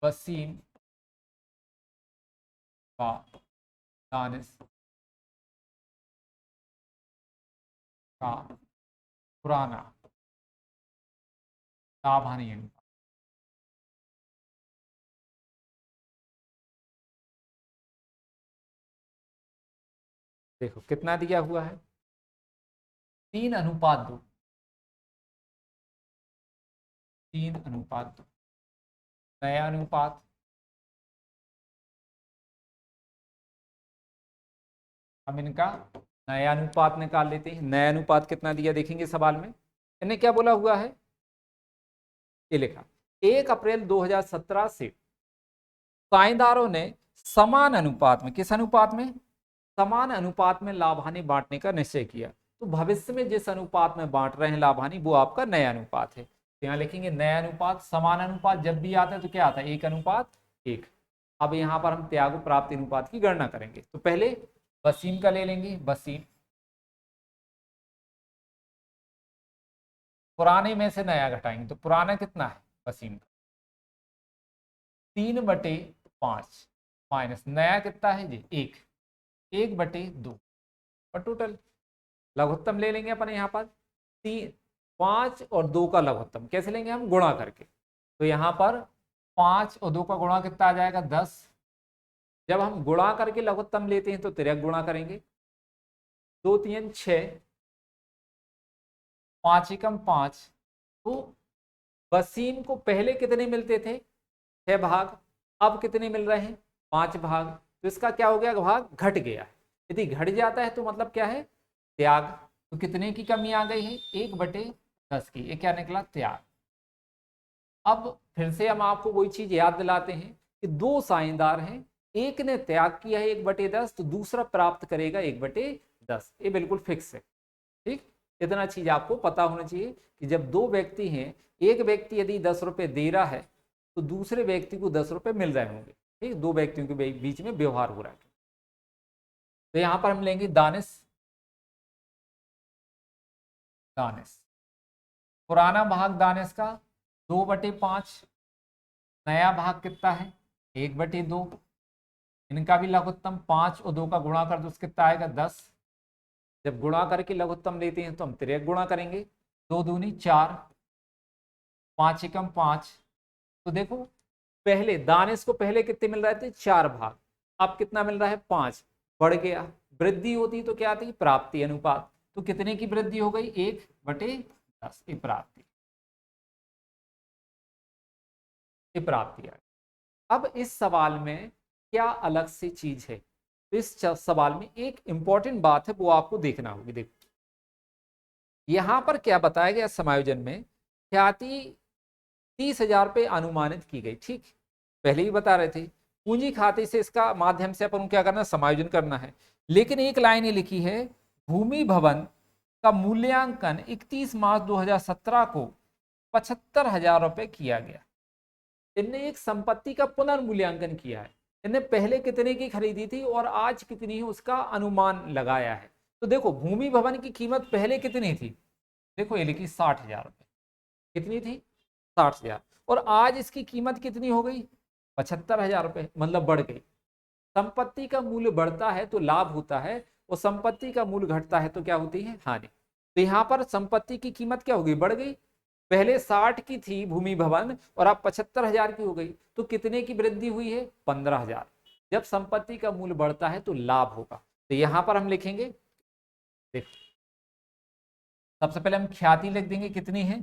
वसीम का दानिश का पुराना लाभानी अनुपात। देखो कितना दिया हुआ है, 3:2, 3:2। नया अनुपात हम इनका नया अनुपात निकाल लेते हैं। नया अनुपात कितना दिया देखेंगे सवाल में, इन्हें क्या बोला हुआ है, ये लिखा 1 अप्रैल 2017 से साझेदारों ने समान अनुपात में, किस अनुपात में, समान अनुपात में लाभानी बांटने का निश्चय किया। तो भविष्य में जिस अनुपात में बांट रहे हैं लाभानी, वो आपका नया अनुपात है। तो यहाँ लिखेंगे नया अनुपात। समान अनुपात जब भी आता है तो क्या आता है, 1:1। अब यहाँ पर हम त्याग प्राप्ति अनुपात की गणना करेंगे। तो पहले वसीम का ले लेंगे, वसीम, पुराने में से नया घटाएंगे। तो पुराना कितना है वसीम का, 3/5 माइनस नया कितना है जी, 1/2 और टोटल लघुत्तम ले लेंगे अपन यहाँ पर 5 और 2 का लघुत्तम कैसे लेंगे हम, गुणा करके। तो यहाँ पर 5 और 2 का गुणा कितना आ जाएगा, 10। जब हम गुणा करके लघुत्तम लेते हैं तो तिर्यक गुणा करेंगे, 2 3 6, 5 एकम 5। तो वसीम को पहले कितने मिलते थे, 6 भाग, अब कितने मिल रहे हैं, 5 भाग। तो इसका क्या हो गया, भाग घट गया है। यदि घट जाता है तो मतलब क्या है, त्याग। तो कितने की कमी आ गई है, 1/10 की, ये क्या निकला, त्याग। अब फिर से हम आपको वही चीज याद दिलाते हैं कि 2 साझेदार हैं, एक ने त्याग किया है 1/10, तो दूसरा प्राप्त करेगा 1/10। ये बिल्कुल फिक्स है। ठीक, इतना चीज आपको पता होना चाहिए कि जब 2 व्यक्ति हैं, एक व्यक्ति यदि 10 रुपए दे रहा है तो दूसरे व्यक्ति को 10 रुपए मिल रहे होंगे। ठीक, 2 व्यक्तियों के बीच में व्यवहार हो रहा है। तो यहां पर हम लेंगे दानिश, दानिश, पुराना भाग दानिश का 2/5, नया भाग कितना है, 1/2। इनका भी लघुत्तम 5 और 2 का गुणा कर दो, कितना आएगा, 10। जब गुणा करके लघुत्तम लेते हैं तो हम तिर्यक गुणा करेंगे, 2 दूनी 4, 5 एकम 5। तो देखो पहले दानिश को पहले कितने मिल रहे थे, 4 भाग, अब कितना मिल रहा है, 5, बढ़ गया। वृद्धि होती तो क्या आती, प्राप्ति अनुपात। तो कितने की वृद्धि हो गई, 1/10, ये प्राप्ति, ये प्राप्ति है। अब इस सवाल में क्या अलग सी चीज है, तो इस सवाल में एक इंपॉर्टेंट बात है, वो आपको देखना होगी। देखो यहां पर क्या बताया गया, समायोजन में ख्याति 30,000 पे अनुमानित की गई। ठीक, पहले ही बता रहे थे पूंजी खाते से इसका माध्यम से अपन क्या करना है, समायोजन करना है। लेकिन एक लाइन ये लिखी है, भूमि भवन का मूल्यांकन 31 मार्च 2017 को 75,000 रुपए किया गया। इनने एक संपत्ति का पुनर्मूल्यांकन किया है। इनने पहले कितने की खरीदी थी और आज कितनी है उसका अनुमान लगाया है। तो देखो भूमि भवन की कीमत पहले कितनी थी, देखो ये लिखी 60,000 रुपए, कितनी थी, 60,000, और आज इसकी कीमत कितनी हो गई, 75,000 रुपए, मतलब बढ़ गई। संपत्ति का मूल्य बढ़ता है तो लाभ होता है, और संपत्ति का मूल्य घटता है तो क्या होती है, हानि। तो यहाँ पर संपत्ति की कीमत क्या होगी, बढ़ गई। पहले 60 की थी भूमि भवन और अब 75,000 की हो गई, तो कितने की वृद्धि हुई है, 15,000। जब संपत्ति का मूल्य बढ़ता है तो लाभ होगा। तो यहां पर हम लिखेंगे, देखो सबसे पहले हम ख्याति लिख देंगे, कितनी है,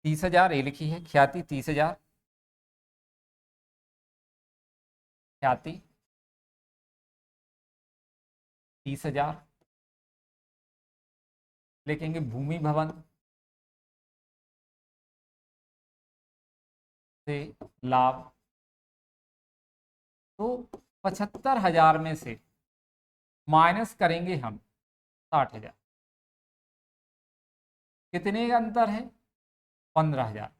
30,000, ये लिखी है ख्याति 30,000, ख्याति 30,000। लिखेंगे भूमि भवन से लाभ। तो 75,000 में से माइनस करेंगे हम 60,000। कितने का अंतर है? 15,000।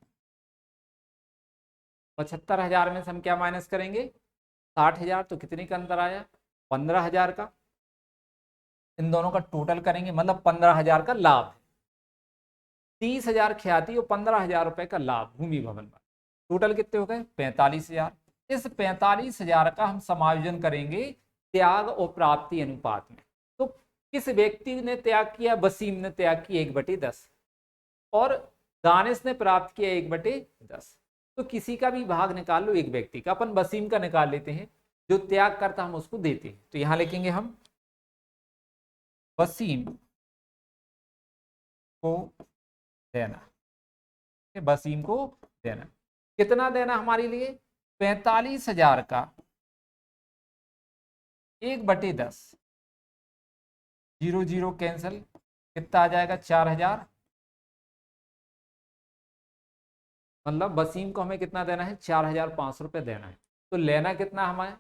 75,000 में से हम क्या माइनस करेंगे? 60,000। तो कितने का अंतर आया? 15,000 का। इन दोनों का टोटल करेंगे, मतलब 15,000 का लाभ है। 30,000 ख्याति और 15,000 रुपए का लाभ भूमि भवन पर। टोटल कितने हो गए? 45,000। इस 45,000 का हम समायोजन करेंगे त्याग और प्राप्ति अनुपात में। तो किस व्यक्ति ने त्याग किया? वसीम ने त्याग किया 1/10 और दानिश ने प्राप्त किया 1/10। तो किसी का भी भाग निकाल लो एक व्यक्ति का। अपन वसीम का निकाल लेते हैं, जो त्याग करता हम उसको देते हैं। तो यहां लिखेंगे हम वसीम को देना, वसीम को देना। कितना देना हमारे लिए? 45,000 का 1/10। 0 0 कैंसिल, कितना आ जाएगा? 4,000। मतलब वसीम को हमें कितना देना है? 4,500 रुपये देना है। तो लेना कितना हमें?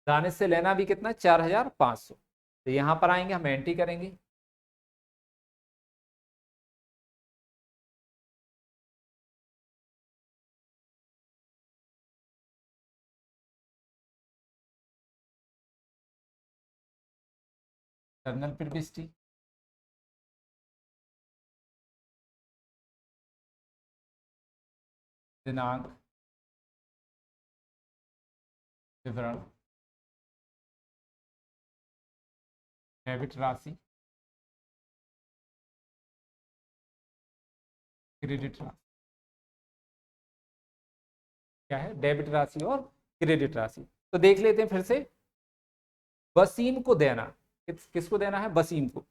दानिश से लेना भी कितना? 4,500। तो यहां पर आएंगे, हम एंट्री करेंगे। कर्नल प्रविष्टि, दिनांक, विवरण, डेबिट राशि, क्रेडिट राशि। क्या है? डेबिट राशि और क्रेडिट राशि। तो देख लेते हैं फिर से। वसीम को देना, किसको देना है? वसीम को।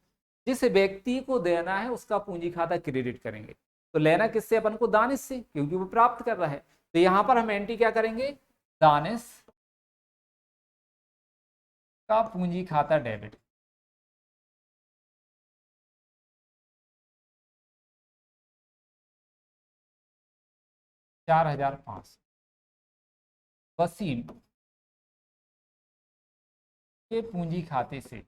जिस व्यक्ति को देना है उसका पूंजी खाता क्रेडिट करेंगे। तो लेना किससे? अपन को दानिश से, क्योंकि वो प्राप्त कर रहा है। तो यहां पर हम एंट्री क्या करेंगे? दानिश का पूंजी खाता डेबिट। ₹4,500 वसीम के पूंजी खाते से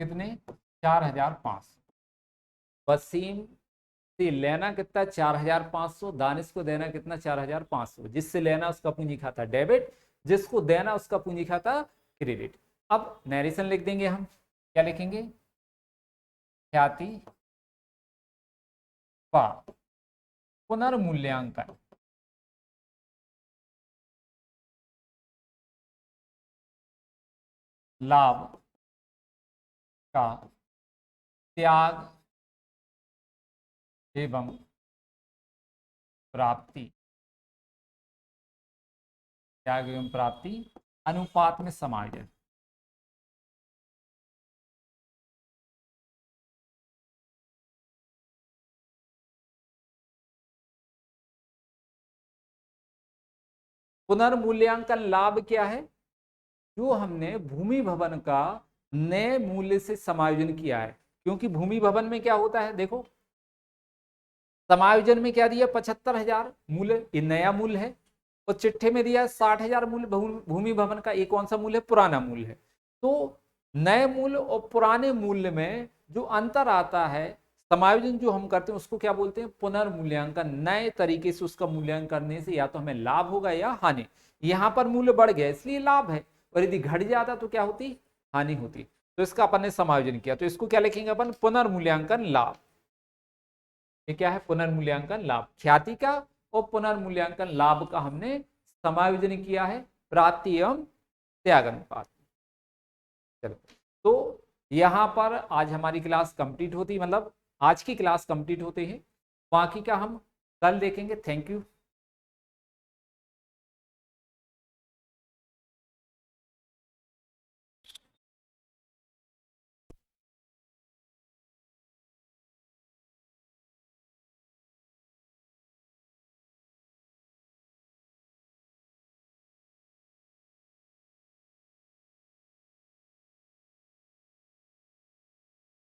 कितने? 4,500। वसीम से लेना कितना? 4,500। दानिश को देना कितना? 4,500। जिससे लेना उसका पूंजी खाता डेबिट, जिसको देना उसका पूंजी खाता क्रेडिट। अब नरेशन लिख देंगे हम। क्या लिखेंगे? ख्याति व पुनर्मूल्यांकन लाभ का त्याग एवं प्राप्ति, त्याग एवं प्राप्ति अनुपात में समायोजन। पुनर्मूल्यांकन लाभ क्या है? जो हमने भूमि भवन का नए मूल्य से समायोजन किया है। क्योंकि भूमि भवन में क्या होता है, देखो समायोजन में क्या दिया? 75,000 मूल्य, ये नया मूल्य है। और चिट्ठे में दिया 60,000 मूल्य भूमि भवन का। ये कौन सा मूल्य है? पुराना मूल्य है। तो नए मूल्य और पुराने मूल्य में जो अंतर आता है, समायोजन जो हम करते हैं उसको क्या बोलते हैं? पुनर्मूल्यांकन। नए तरीके से उसका मूल्यांकन करने से या तो हमें लाभ होगा या हानि। यहां पर मूल्य बढ़ गया इसलिए लाभ है, और यदि घट जाता तो क्या होती? हानि होती। तो इसका अपन ने समायोजन किया, तो इसको क्या लिखेंगे अपन? पुनर्मूल्यांकन लाभ। ये क्या है? पुनर्मूल्यांकन लाभ। ख्याति का और पुनर्मूल्यांकन लाभ का हमने समायोजन किया है प्राप्ति एवं त्याग अनुपात। चलो, तो यहां पर आज हमारी क्लास कंप्लीट होती, मतलब आज की क्लास कंप्लीट होती है। बाकी का हम कल देखेंगे। Thank you.